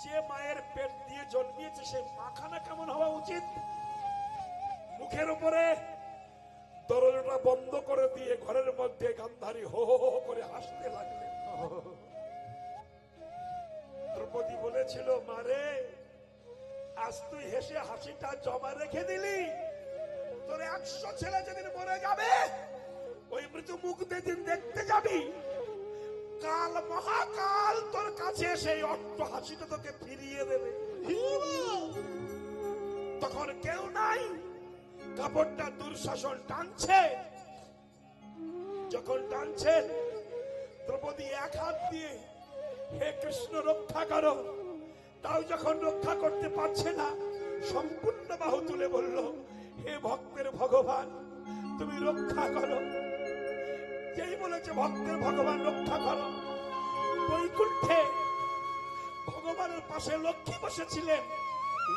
যে মায়ের পেট দিয়ে জন্মিয়েছে সে মাখানা কেমন হওয়া উচিত? মুখের উপরে দরজাটা বন্ধ করে দিয়ে ঘরের মধ্যে গান্ধারী হো হো হো করে হাসতে লাগলেন। দ্রৌপদী বলেছিল, মারে আজ তুই হেসে হাসিটা জমা রেখে দিলি, তোর 100 ছেলে যেদিন মরে যাবে ওই মৃত্যু মুখ যেদিন দেখতে যাবি, কাল মহাকাল তোর কাছে এসে অট্ট হাসিটা তোকে ফিরিয়ে দেবে। তখন কেউ নাই, কাপড়টা দুঃশাসন টানছে। যখন টানছেন দ্রৌপদী এক হাত দিয়ে হে কৃষ্ণ রক্ষা করো, তাও যখন রক্ষা করতে পারছে না সম্পূর্ণ বাহু তুলে বলল, হে ভক্তের ভগবান তুমি রক্ষা করো। যেই বলেছে ভক্তের ভগবান রক্ষা করো, বৈকুণ্ঠে ভগবানের পাশে লক্ষ্মী বসেছিলেন,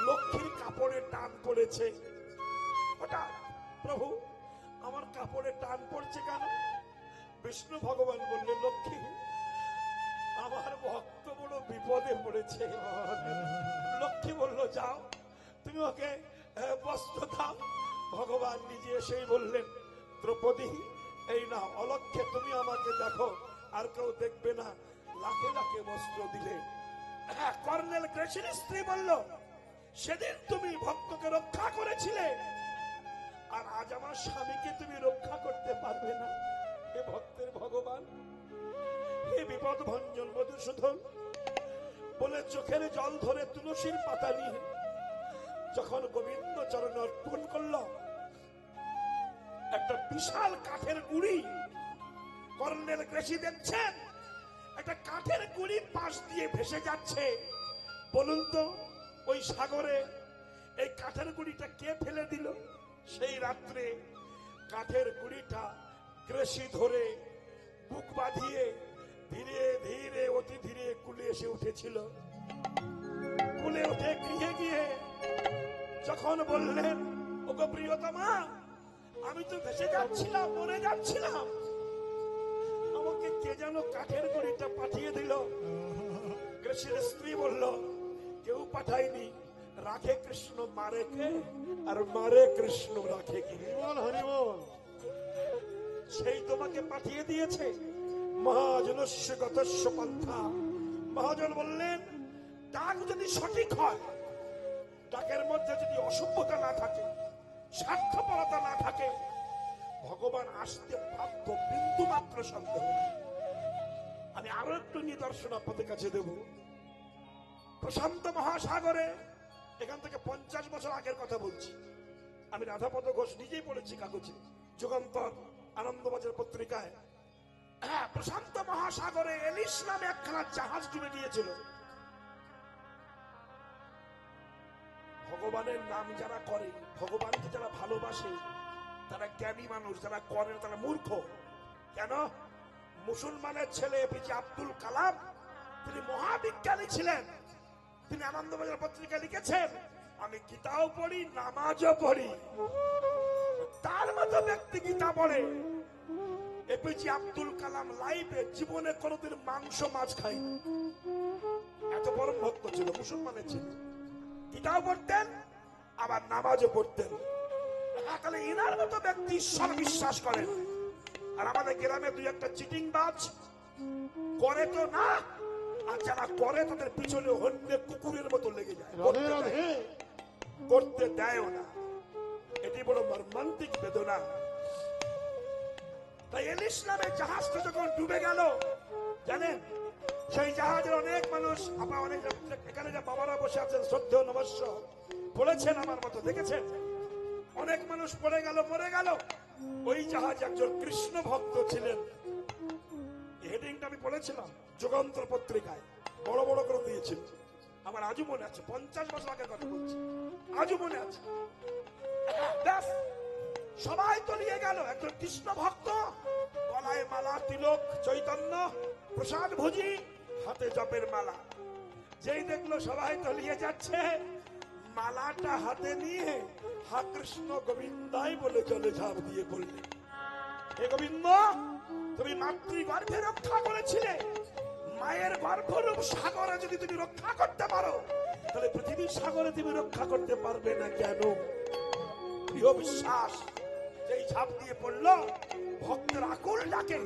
লক্ষ্মীর কাপড়ে টান পড়েছে। হঠাৎ প্রভু আমার কাপড়ে টান পড়ছে কেন? বিষ্ণু ভগবান বললেন, লক্ষ্মী আমার ভক্ত বড় বিপদে পড়েছে। লক্ষ্মী বলল, যাও তুমি ওকে বস্ত্র দাও। ভগবান নিজে এসেই বললেন, দ্রৌপদী এই না, অলক্ষ্যে তুমি আমাকে দেখো, আর কেউ দেখবে না। লাখে লাখে বস্ত্র দিলে। কর্নেল গ্রেসির স্ত্রী বলল, সেদিন তুমি ভক্তকে রক্ষা করেছিলে, আর আজ আমার স্বামীকে তুমি রক্ষা করতে পারবে না। হে ভক্তের ভগবান, হে বিপদ ভঞ্জন মধুসূদন বলে চোখের জল ধরে তুলসীর পাতা নিয়ে যখন গোবিন্দ চরণে অর্পণ করল, একটা বিশাল কাঠের গুড়ি কর্নেল গ্রেসি দেখছেন, একটা কাঠের গুড়ি পাশ দিয়ে ভেসে যাচ্ছে। বলুন তো ওই সাগরে এই কাঠের গুড়িটা কে ফেলে দিল? সেই রাত্রে কাঠের গুড়িটা গ্রেসি ধরে বুক বাঁধিয়ে ধীরে ধীরে অতি ধীরে কুলে এসে উঠেছিল। কুলে উঠে গৃহে গিয়ে যখন বললেন, ওগো প্রিয়তমা আমি তো ভেসে যাচ্ছিলাম, মরে যাচ্ছিলাম, আমাকে কে যেন কাঠের গুড়িটা পাঠিয়ে দিল। কৃষ্ণের স্ত্রী বলল, কেউ পাঠায়নি, রাখে কৃষ্ণ মারে কে, আর মারে কৃষ্ণ রাখে কে? হরিবল। সেই তোমাকে পাঠিয়ে দিয়েছে। মহাজনস্য গতস্য পন্থা। মহাজন বললেন, ডাক যদি সঠিক হয়, ডাকের মধ্যে যদি অসভ্যতা না থাকে, স্বার্থপরতা না থাকে, ভগবান আসতে বাধ্য, বিন্দু মাত্র সন্দেহ নেই। আমি আরো একটু নিদর্শন আপনাদের কাছে দেব। প্রশান্ত মহাসাগরে, এখান থেকে 50 বছর আগের কথা বলছি, আমি রাধাপদ ঘোষ নিজেই পড়েছি কাগজে, যুগান্তর আনন্দবাজার পত্রিকায়। প্রশান্ত মহাসাগরে এলিস নামে একখানা জাহাজ ডুবে গিয়েছিল। ভগবানের নাম যারা করে, ভগবানকে যারা ভালোবাসে, তারা জ্ঞানী মানুষ, যারা করে তারা মূর্খ। কেন? মুসলমানের ছেলে এপিজে আব্দুল কালাম, তিনি মহাবিজ্ঞানী ছিলেন। তিনি আনন্দবাজার পত্রিকা লিখেছেন, আমি গীতাও পড়ি, নামাজও পড়ি। তার মতো ব্যক্তি গীতা পড়ে। এপিজে আব্দুল কালাম লাইফে জীবনে কোনোদিন মাংস মাছ খায়নি। এত বড় ভক্ত ছিল, মুসলমানের ছিল, গীতাও পড়তেন আবার নামাজও পড়তেন। তাহলে ইনার মতো ব্যক্তি ঈশ্বর বিশ্বাস করেন। আর আমাদের গ্রামে দুই একটা চিটিং বাজ করে তো না, আর যারা করে তাদের পিছনে অন্য কুকুরের মতো লেগে যায়, করতে দেয়ও না। এটি বড় মর্মান্তিক বেদনা। তাই এলিস নামে জাহাজটা যখন ডুবে গেল, জানেন সেই জাহাজের অনেক মানুষ, আপনার অনেক এখানে যে বাবারা বসে আছেন শ্রদ্ধেয় নমস্য পড়েছেন আমার মতো, দেখেছেন অনেক মানুষ পড়ে গেল, মরে গেল। ওই জাহাজ একজন কৃষ্ণ ভক্ত ছিলেন। হেডিংটা আমি পড়েছিলাম যুগান্তর পত্রিকায়, বড় বড় করে দিয়েছিল। আমার আজও মনে আছে, 50 বছর আগের কথা বলছি, আজও মনে আছে। সবাই তলিয়ে গেল। একজন কৃষ্ণ ভক্ত, গলায় মালা, তিলক, লোক চৈতন্য প্রসাদ ভোজি, হাতে জপের মালা। যেই দেখলো সবাই তলিয়ে যাচ্ছে, মালাটা হাতে নিয়ে হা কৃষ্ণ গোবিন্দাই বলে জলে ঝাঁপ দিয়ে পড়লে। হে গোবিন্দ, তুমি মাতৃগর্ভে রক্ষা করেছিলে, মায়ের গর্ভরূপ সাগরে যদি তুমি রক্ষা করতে পারো, তাহলে পৃথিবীর সাগরে তুমি রক্ষা করতে পারবে না কেন? দৃঢ় বিশ্বাস। যেই ঝাঁপ দিয়ে পড়ল, ভক্তের আকুল ডাকে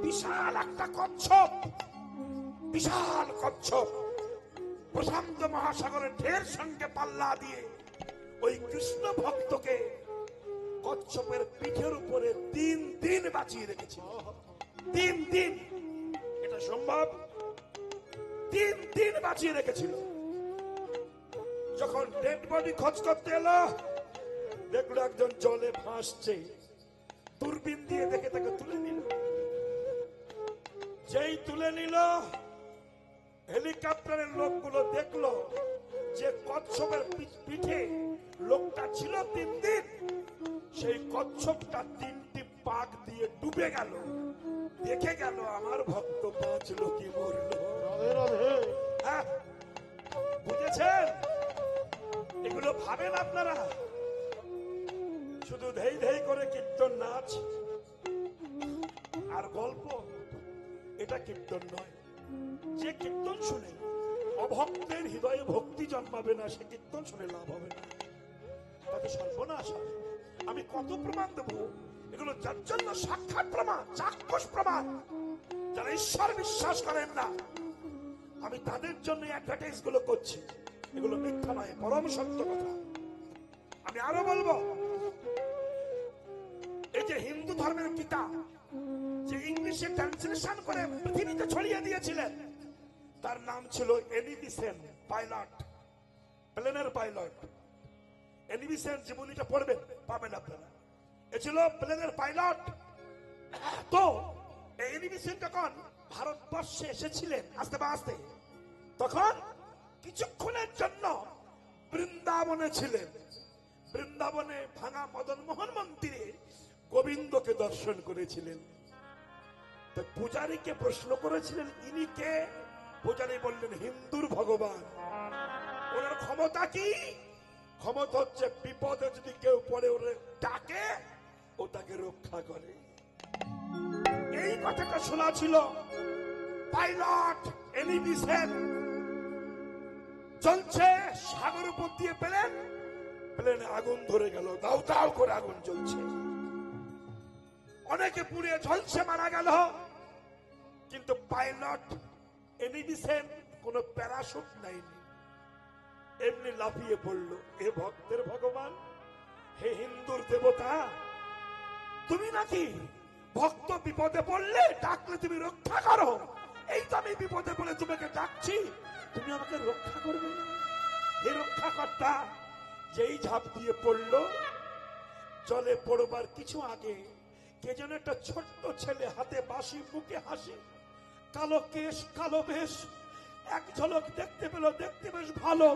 বিশাল একটা কচ্ছপ, বিশাল কচ্ছপ প্রশান্ত মহাসাগরের ঢের সঙ্গে পাল্লা দিয়ে ওই কৃষ্ণ ভক্তকে কচ্ছপের পিঠের উপরে 3 দিন বাঁচিয়ে রেখেছিল। 3 দিন, এটা সম্ভব? 3 দিন বাঁচিয়ে রেখেছিল। যখন ডেড বডি খোঁজ করতে এলো, দেখলো একজন জলে ভাসছে, দূরবীন দিয়ে দেখে তাকে তুলে নিল। যেই তুলে নিল, হেলিকপ্টারের লোকগুলো দেখলো যে কচ্ছপের পিঠে লোকটা ছিল 3 দিন, সেই কচ্ছপটা 3টি পাক দিয়ে ডুবে গেল। দেখে গেল আমার ভক্ত বাঁচলো কি মরলো। রাধে রাধে। হ্যাঁ, বুঝেছেন? এগুলো ভাবেন আপনারা? শুধু ধেই ধেই করে কীর্তন নাচ আর গল্প, এটা কীর্তন নয়। যে কীর্তন শুনে অভক্তের হৃদয়ে ভক্তি জন্মাবে না, সে কীর্তন শুনে লাভ হবে না, তাতে সর্বনাশ হবে। আমি কত প্রমাণ দেবো? এগুলো যার জন্য সাক্ষাৎ প্রমাণ, চাক্ষুষ প্রমাণ। যারা ঈশ্বর বিশ্বাস করেন না, আমি তাদের জন্য অ্যাডভার্টাইজ গুলো করছি। এগুলো মিথ্যা নয়, পরম সত্য কথা। আমি আরো বলবো, এই যে হিন্দু ধর্মের গীতা যে ইংলিশে ট্রান্সলেশন করে পৃথিবীতে ছড়িয়ে দিয়েছিলেন, তার নাম ছিল এনিবি সেন, পাইলট, প্লেনের পাইলট। এনিবি সেন জীবনীটা পড়বেন, পাবেন আপনারা। এ ছিল প্লেনের পাইলট। তো এনিবি সেন যখন ভারতবর্ষে এসেছিলেন আস্তে আস্তে, তখন কিছুক্ষণের জন্য বৃন্দাবনে ছিলেন। বৃন্দাবনে ভাঙা মদন মোহন মন্দিরে গোবিন্দকে দর্শন করেছিলেন। তো পূজারীকে প্রশ্ন করেছিলেন, ইনি কে? পূজারী বললেন, হিন্দুর ভগবান। ওনার ক্ষমতা কি? ক্ষমতা হচ্ছে বিপদে যদি কেউ পড়ে ওরে ডাকে, ও তাকে রক্ষা করে। এই কথাটা শোনা ছিল। পাইলট এনিবি সেন চলছে, সাগর উপর দিয়ে প্লেনে আগুন ধরে গেল, দাউ দাউ করে আগুন জ্বলছে, অনেকে পুড়ে ঝলসে মারা গেল। কিন্তু পাইলট এনিবি সেন কোন প্যারাশুট নেয়নি, এমনি লাফিয়ে পড়লো। হে ভক্তের ভগবান, হে হিন্দুর দেবতা, তুমি নাকি ভক্ত বিপদে পড়লে ডাকলে তুমি রক্ষা করো। এই তো আমি বিপদে পড়ে তোমাকে ডাকছি, তুমি আমাকে রক্ষা করবে না? হে রক্ষাকর্তা। যেই ঝাঁপ দিয়ে পড়লো, জলে পড়বার কিছু আগে কে যেন একটা ছোট্ট ছেলে, হাতে বাঁশি, মুখে হাসি, কালো কেশ, কালো বেশ, এক ঝলক দেখতে পেল, দেখতে বেশ ভালো।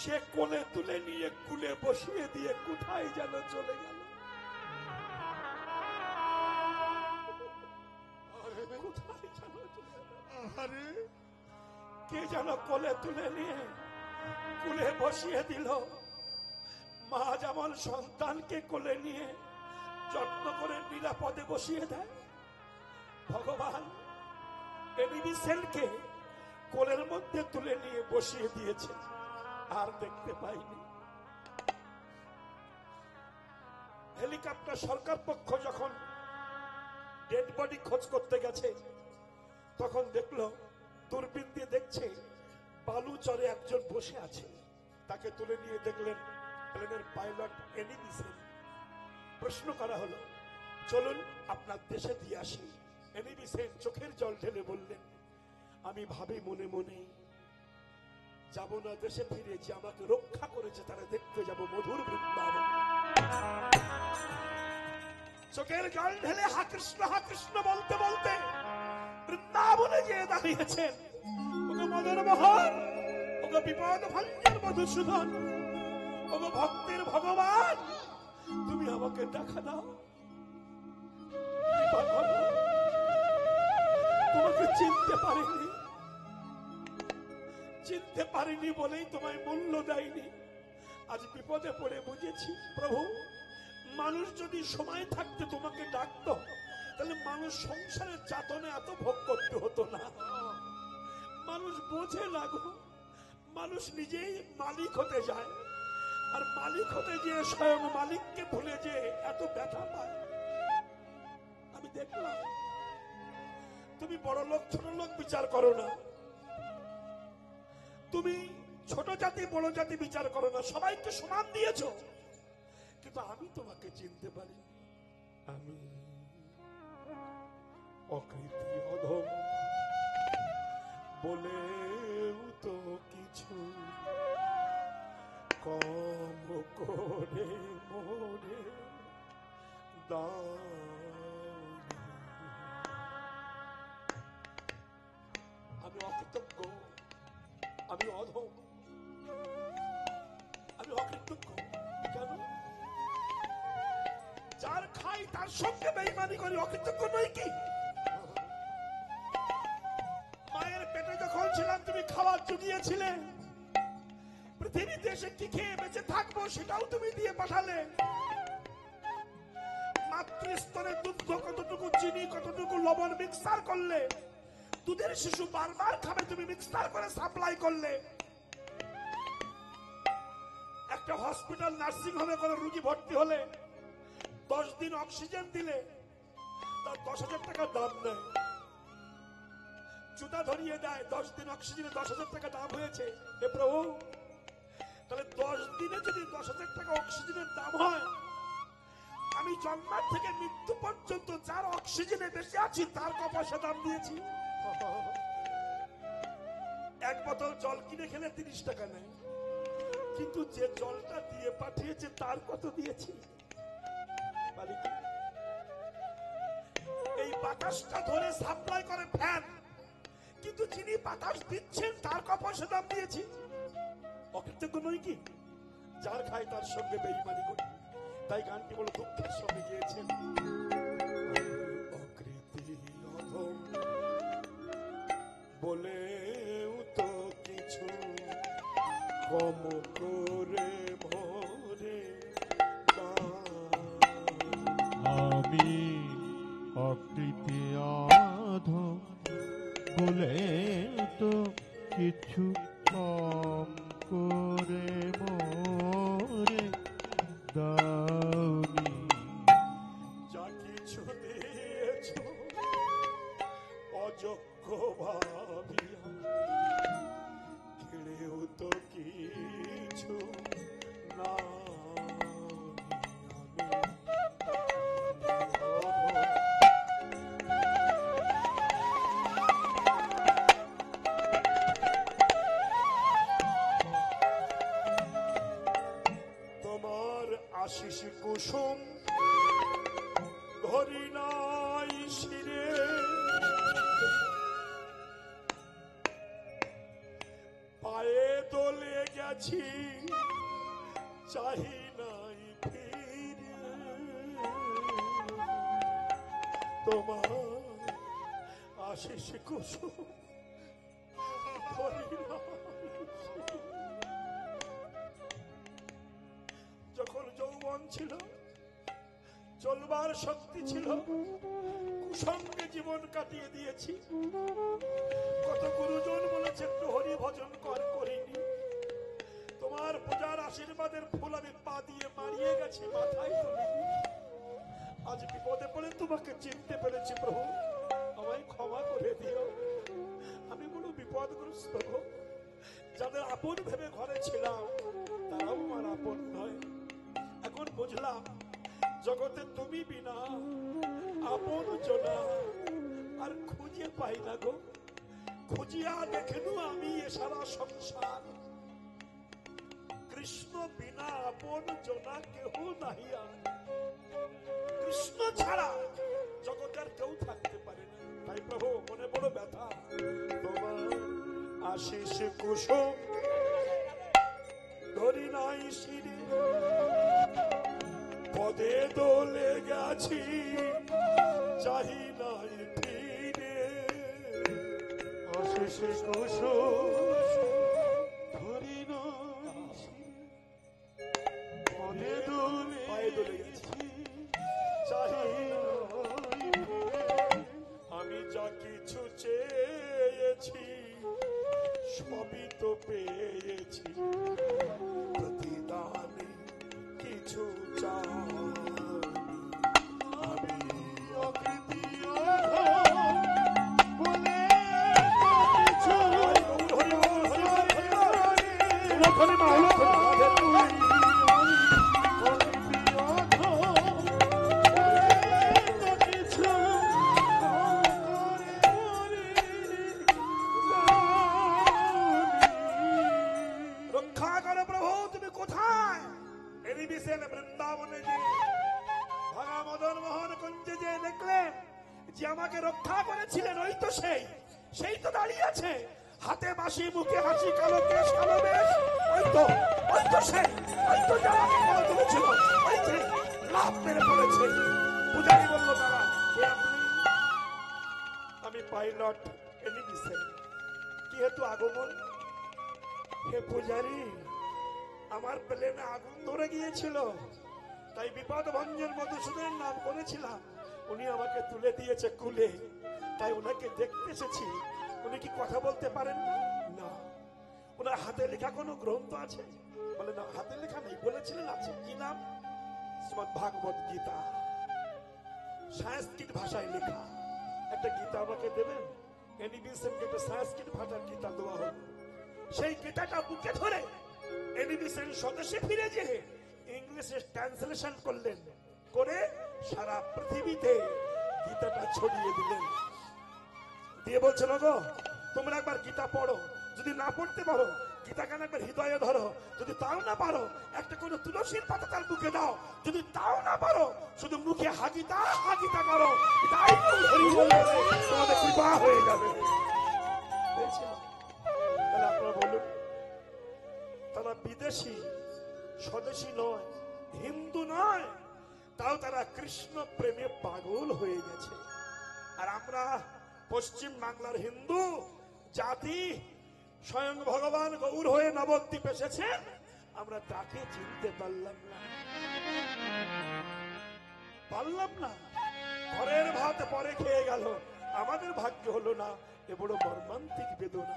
সে কোলে তুলে নিয়ে কুলে বসিয়ে দিয়ে কোথায় যেন চলে গেল। কোথায় যেন চলে গেল। আরে কে যেন কোলে তুলে নিয়ে কুলে বসিয়ে দিল। মা যেমন সন্তানকে কোলে নিয়ে যত্ন করে নিরাপদে বসিয়ে দেয়, ভগবান এনিবি সেনকে কোলের মধ্যে তুলে নিয়ে বসিয়ে দিয়েছে, আর দেখতে পাইনি। হেলিকপ্টার সরকার পক্ষ যখন ডেড বডি খোঁজ করতে গেছে, তখন দেখলো, দূরবীন দিয়ে দেখছে বালুচরে একজন বসে আছে। তাকে তুলে নিয়ে দেখলেন প্লেনের পাইলট এনিবি সেন। প্রশ্ন করা হলো, চলুন আপনার দেশে দিয়ে আসি। এনিবি সেন চোখের জল ঢেলে বললেন, আমি ভাবি মনে মনে, যাব না দেশে ফিরে, যে আমাকে রক্ষা করেছে তারা দেখতে যাব মধুর বৃন্দাবন। চোখের জল ঢেলে হা কৃষ্ণ বলতে বলতে বৃন্দাবনে গিয়ে দাঁড়িয়েছেন। ওগো মদন মোহন, ওগো বিপদ ভঞ্জন মধুসূদন, ওগো ভক্তের ভগবান, তুমি আমাকে দেখা দাও। তোমাকে চিনতে পারিনি, চিনতে পারিনি বলেই তোমায় মূল্য দেয়নি। আজ বিপদে পড়ে বুঝেছি প্রভু, মানুষ যদি সময় থাকতে তোমাকে ডাকতো তাহলে মানুষ সংসারের যাতনে এত ভোগ করতে হতো না। মানুষ বোঝে না গো, মানুষ নিজেই মালিক হতে যায়, আর মালিক হতে গিয়ে স্বয়ং মালিককে ভুলে যে এত ব্যথা পায়। আমি দেখলাম তুমি বড় লোক ছোট লোক বিচার করো না, তুমি ছোট জাতি বড় জাতি বিচার করো না, সবাইকে সমান দিয়েছো, কিন্তু আমি তোমাকে চিনতে পারি। আমি অকৃতি অধম বলেও তো কিছু কম করে মোরে দাও। আমি অকৃতজ্ঞ, আমি অধম, আমি অকৃতজ্ঞ। কেন? যার খাই তার সঙ্গে বেঈমানি করি, অকৃতজ্ঞ নই কি? মায়ের পেটে যখন ছিলাম তুমি খাবার জুগিয়েছিলে, পৃথিবীতে এসে কি খেয়ে বেঁচে থাকবো সেটাও তুমি দিয়ে পাঠালে। মাতৃস্তনে দুগ্ধ কতটুকু চিনি কতটুকু লবণ মিক্সার করলে, দুধের শিশু বারবার খাবে তুমি মিক্সার করে সাপ্লাই করলে। একটা হসপিটাল নার্সিং হোমে কোনো রোগী ভর্তি হলে 10 দিন অক্সিজেন দিলে তার 10,000 টাকা দাম নেয়, জুতা ধরিয়ে দেয়। 10 দিন অক্সিজেনে 10,000 টাকা দাম হয়েছে। হে প্রভু, তাহলে 10 দিনে যদি 10,000 টাকা অক্সিজেনের দাম হয়, আমি জন্মার থেকে মৃত্যু পর্যন্ত যার অক্সিজেনে বেঁচে আছি তার ক পয়সা দাম দিয়েছি? এক বোতল জল কিনে খেলে 30 টাকা নেয়, কিন্তু যে জলটা দিয়ে পাঠিয়েছে তার কত দিয়েছি? এই বাতাসটা ধরে সাপ্লাই করে ফ্যান, কিন্তু যিনি বাতাস দিচ্ছেন তার ক পয়সা দাম দিয়েছি? অকৃতজ্ঞ নই কি? যার খায় তার সঙ্গে বেঈমানি করি। তাই গানটি বলে দুঃখের সঙ্গে গিয়েছেন, অকৃতি অধম বলেও তো কিছু কম করে ভরে আমি অকৃতি অধম বলে তো কিছু কম করে মোরে দাওনি। যা কিছু দিয়েছ অযোগ্য ভাবিয়া, কেড়েও তো কিছু না। তোমার আশিস কুসুম ধরি নাই শিরে, পায়ে দোলে গেছি চাহি নাই ফিরে। তোমার আশিস কুসুম ধরি নাই শিরে। যখন যৌবন ছিল, চলবার শক্তি ছিল, কুসঙ্গে জীবন কাটিয়ে দিয়েছি। কত গুরুজন বলেছেন হরি ভজন কর, করিনি। তোমার পূজার আশীর্বাদের ফুল আমি পা দিয়ে মারিয়ে গেছি, মাথায় তুলিনি। আজ বিপদে পড়ে তোমাকে চিনতে পেরেছি প্রভু, আমায় ক্ষমা করে দিও। আমি বড় বিপদগ্রস্ত গো। যাদের আপন ভেবে ঘরে ছিলাম তারাও আমার আপন নয়। এখন বুঝলাম জগতে তুমি বিনা আপন জনা আর খুঁজে পাই না গো। খুঁজিয়া দেখেনু আমি এ সারা সংসার, কৃষ্ণ বিনা আপন জনা কেহ নাহি। কৃষ্ণ ছাড়া জগতের কেউ থাকতে পারে না। তাই প্রভু মনে বড় ব্যথা, তোমার আশিস কুসুম ধরি নাই শিরে, পদে দোলে গেছি চাহি নাই ফিরে। অশেষে কুসুম ধরি নইছি, পদে দুলে পায়ে দোলে গেছে। চাহি আমি যা কিছু চেয়েছি সবই তো পেয়েছি, প্রতিদানে কিছু চাইনি আমি। অকৃতি অধম বলে কিছু রক্ষা করো প্রভু, তুমি কোথায়? এনিবিসেন বৃন্দাবনে যে ভাগা মদন মোহন কুঞ্জে যে দেখলেন যে আমাকে রক্ষা করেছিলেন, ওই তো সেই তো দাঁড়িয়ে আছে, হাতে বাঁশি, মুখে হাসি, কালো কেশ কালো বেশ, ওই তো ওই তো যে আমাকে কল তুলেছিল, ওই যে লাভ মেরে পড়েছে। পূজারী বলল, তারা কে আপনি? আমি পাইলট এনিবিসেন। কি হেতু আগমন? হে পূজারী, আমার প্লেনে আগুন ধরে গিয়েছিল, তাই বিপদ ভঞ্জন মধুসূদনের নাম করেছিলাম। উনি আমাকে তুলে দিয়েছে কুলে, তাই ওনাকে দেখতে এসেছি। উনি কি কথা বলতে পারেন না? না। ওনার হাতে লেখা কোনো গ্রন্থ আছে? বলে না, হাতে লেখা নেই। বলেছিলেন আছে। কি নাম? শ্রীমদ ভাগবত গীতা, সংস্কৃত ভাষায় লেখা একটা গীতা আমাকে দেবেন? এনিবিসেনকে একটা সংস্কৃত ভাষার গীতা দেওয়া হলো। সেই গীতাটা বুকে ধরে এনিবিসেন স্বদেশে ফিরে যেয়ে ইংলিশে ট্রান্সলেশন করলেন, করে সারা পৃথিবীতে গীতাটা ছড়িয়ে দিলেন। দিয়ে বলছেন, গো তোমরা একবার গীতা পড়ো, যদি না পড়তে পারো গীতা কেন একবার হৃদয়ে ধরো, যদি তাও না পারো একটা কোনো তুলসীর পাতা তার বুকে দাও, যদি তাও না পারো শুধু মুখে হাগিতা হাগিতা করো, তাই হরি বলে তোমাদের কৃপা হয়ে যাবে। তাহলে আপনারা বলুন, তারা বিদেশি, স্বদেশী নয়, হিন্দু নয়, তাও তারা কৃষ্ণ প্রেমে পাগল হয়ে গেছে। আর আমরা পশ্চিম বাংলার হিন্দু জাতি, স্বয়ং ভগবান গৌর হয়ে নবদ্বীপ এসেছেন, আমরা তাকে চিনতে পারলাম না। ঘরের ভাত পরে খেয়ে গেল, আমাদের ভাগ্য হলো না। এ বড় মর্মান্তিক বেদনা।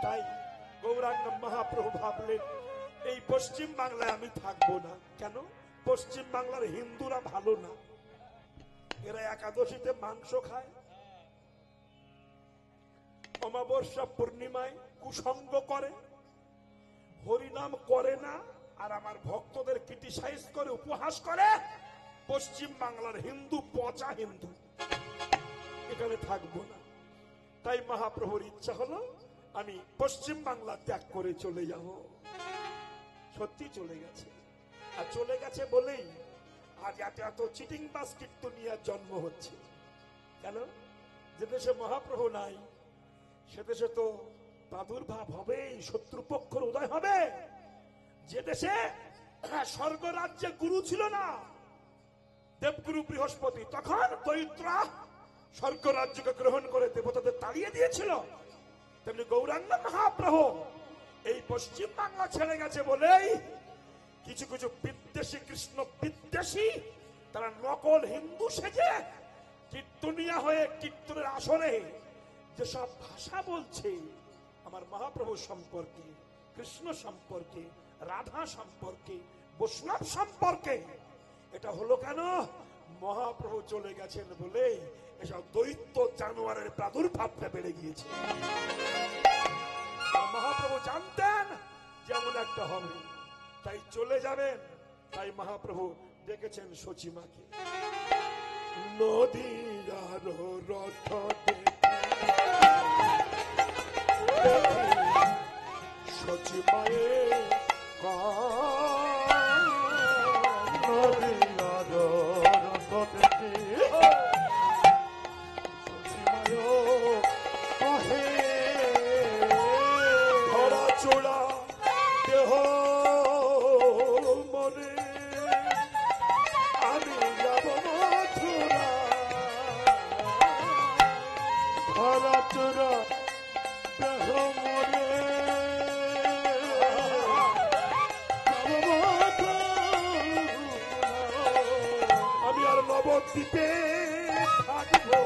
তাই গৌরাঙ্গ মহাপ্রভু ভাবলেন, এই পশ্চিম বাংলায় আমি থাকবো না। কেন? পশ্চিম বাংলার হিন্দুরা ভালো না, এরা একাদশীতে মাংস খায়, অমাবস্যা পূর্ণিমায় কুসঙ্গ করে, হরিনাম করে না, আর আমার ভক্তদের ক্রিটিসাইজ করে, উপহাস করে। পশ্চিম বাংলার হিন্দু পচা হিন্দু, এখানে থাকবো না। তাই মহাপ্রভুর ইচ্ছা হলো আমি পশ্চিম বাংলা ত্যাগ করে চলে যাব। সত্যি চলে গেছে। আর চলে গেছে বলেই আজ এত চিটিং বাস কীর্তনিয়ার জন্ম হচ্ছে। কেন? যে দেশে মহাপ্রভু নাই সে দেশে তো প্রাদুর্ভাব হবে, শত্রুপক্ষের উদয় হবে। যে দেশে স্বর্গ রাজ্যে গুরু ছিল না, দেবগুরু বৃহস্পতি, তখন দৈত্রা স্বর্গ রাজ্যকে গ্রহণ করে দেবতাদের তাড়িয়ে দিয়েছিল, তেমনি গৌরাঙ্গ মহাপ্রভু এই পশ্চিম বাংলা ছেড়ে গেছে বলেই কিছু কিছু বিদ্বেষী, কৃষ্ণ বিদ্বেষী, তারা নকল হিন্দু সেজে কীর্তনিয়া হয়ে কীর্তনের আসরে যেসব ভাষা বলছে আমার মহাপ্রভু সম্পর্কে, কৃষ্ণ সম্পর্কে, রাধা সম্পর্কে, বৈষ্ণব সম্পর্কে, এটা হলো কেন? মহাপ্রভু চলে গেছেন বলে এসব দৈত্য জানোয়ারের প্রাদুর্ভাবটা বেড়ে গিয়েছে। মহাপ্রভু জানতেন যেমন একটা হবে, তাই চলে যাবেন। তাই মহাপ্রভু ডেকেছেন সচিমাকে। নদীর রথ সচিমায়ে ধরা চোড়া দেহ মনে আমি যাব মথুরা ভোগ